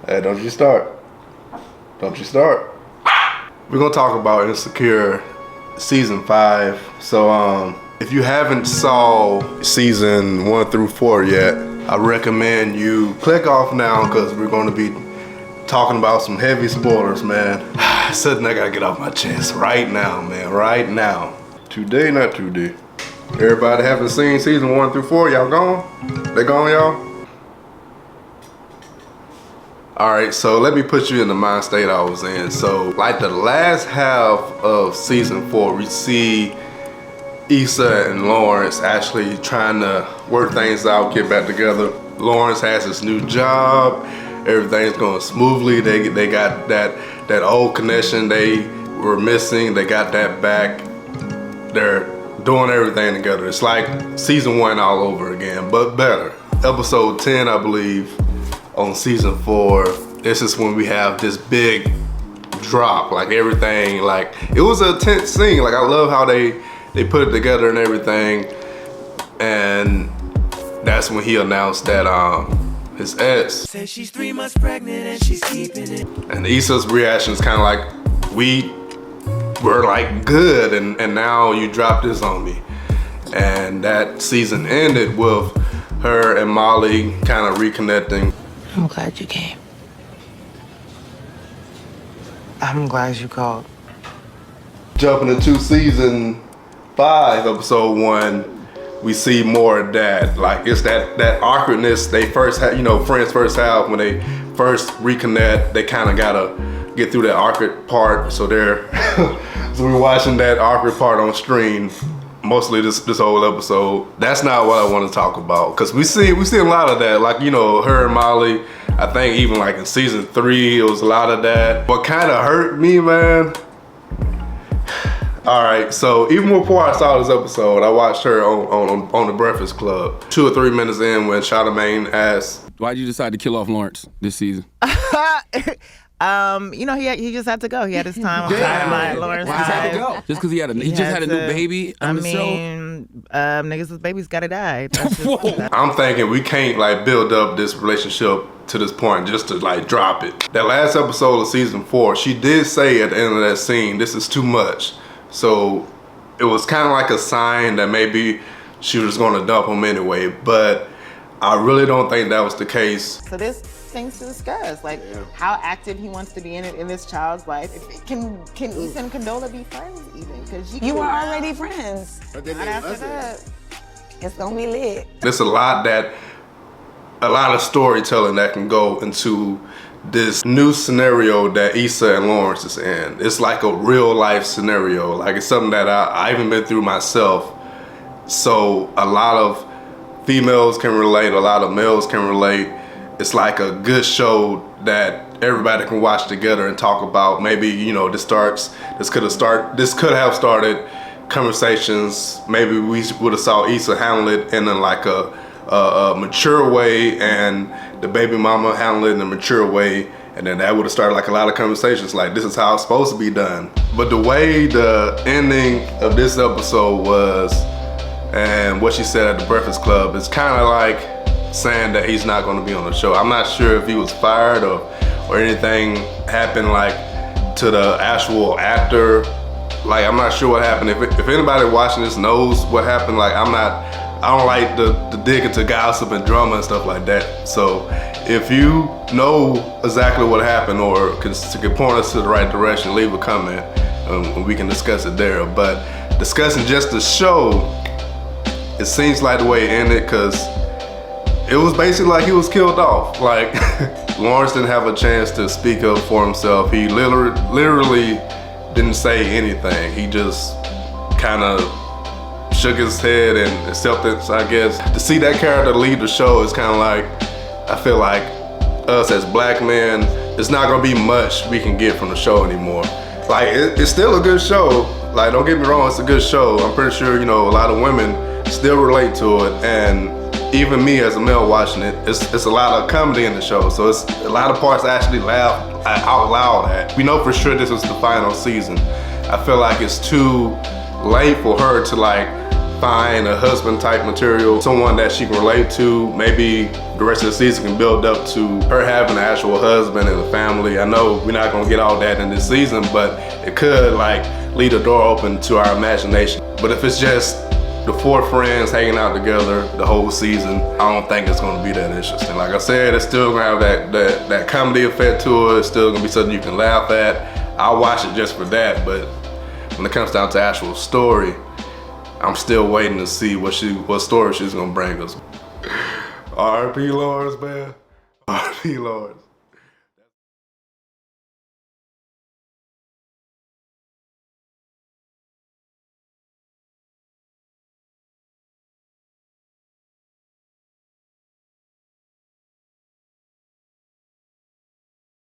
Hey, don't you start. Don't you start. We're gonna talk about Insecure season 5. So if you haven't saw season 1 through 4 yet, I recommend you click off now because we're gonna be talking about some heavy spoilers, man. Something I gotta get off my chest right now, man, right now. Today, not today. Everybody haven't seen season 1 through 4, y'all gone? They gone, y'all? All right, so let me put you in the mind state I was in. So like the last half of season 4, we see Issa and Lawrence actually trying to work things out, get back together. Lawrence has his new job. Everything's going smoothly. They got that old connection they were missing. They got that back. They're doing everything together. It's like season 1 all over again, but better. Episode 10, I believe, on season 4, this is when we have this big drop. Like everything, like it was a tense scene. Like I love how they put it together and everything. And that's when he announced that his ex says she's 3 months pregnant and she's keeping it. And Issa's reaction is kind of like, we were like good, and now you dropped this on me. And that season ended with her and Molly kind of reconnecting. I'm glad you came. I'm glad you called. Jumping into season 5, episode 1, we see more of that. Like it's that awkwardness they first had, you know, friends first have when they first reconnect. They kind of gotta get through that awkward part. So they're, so we're watching that awkward part on stream. Mostly this whole episode. That's not what I want to talk about, because we see a lot of that. Like, you know, her and Molly, I think even like in season 3 it was a lot of that. What kind of hurt me, man, all right, so even before I saw this episode, I watched her on the Breakfast Club. 2 or 3 minutes in when Charlamagne asked, why'd you decide to kill off Lawrence this season? You know, he just had to go. He had his time on Sideline. Lawrence had to go? Just because he just had a new baby on the show? Niggas with babies gotta die. I'm thinking we can't like build up this relationship to this point just to like drop it. That last episode of season 4, she did say at the end of that scene, this is too much. So it was kind of like a sign that maybe she was gonna dump him anyway, but I really don't think that was the case. So there's things to discuss, like how active he wants to be in this child's life. Can Issa and Condola be friends even? Because you were already friends. But then after that, it's gonna be lit. There's a lot of storytelling that can go into this new scenario that Issa and Lawrence is in. It's like a real life scenario. Like it's something that I even been through myself. So a lot of females can relate, a lot of males can relate. It's like a good show that everybody can watch together and talk about. Maybe, you know, this could have started conversations. Maybe we would have saw Issa handle it in like a mature way, and the baby mama handle it in a mature way, and then that would have started like a lot of conversations like, this is how it's supposed to be done. But the way the ending of this episode was, and what she said at the Breakfast Club, is kind of like saying that he's not going to be on the show. I'm not sure if he was fired or anything happened like to the actual actor. Like I'm not sure what happened. If anybody watching this knows what happened, like I don't like the dig into gossip and drama and stuff like that. So if you know exactly what happened or can point us to the right direction, leave a comment and we can discuss it there. But discussing just the show, it seems like the way it ended, because it was basically like he was killed off. Like Lawrence didn't have a chance to speak up for himself. He literally didn't say anything. He just kind of shook his head and accepted, I guess. To see that character lead the show is kind of like, I feel like us as black men, it's not gonna be much we can get from the show anymore. Like it's still a good show. Like don't get me wrong, it's a good show. I'm pretty sure, you know, a lot of women still relate to it, and even me as a male watching it, it's a lot of comedy in the show. So it's a lot of parts I actually laugh out loud at. We know for sure this is the final season. I feel like it's too late for her to like find a husband type material, someone that she can relate to. Maybe the rest of the season can build up to her having an actual husband and a family. I know we're not gonna get all that in this season, but it could like leave the door open to our imagination. But if it's just the 4 friends hanging out together the whole season, I don't think it's gonna be that interesting. Like I said, it's still gonna have that comedy effect to it. It's still gonna be something you can laugh at. I'll watch it just for that, but when it comes down to actual story, I'm still waiting to see what story she's gonna bring us. R.I.P. Lawrence, man. R.I.P. Lawrence.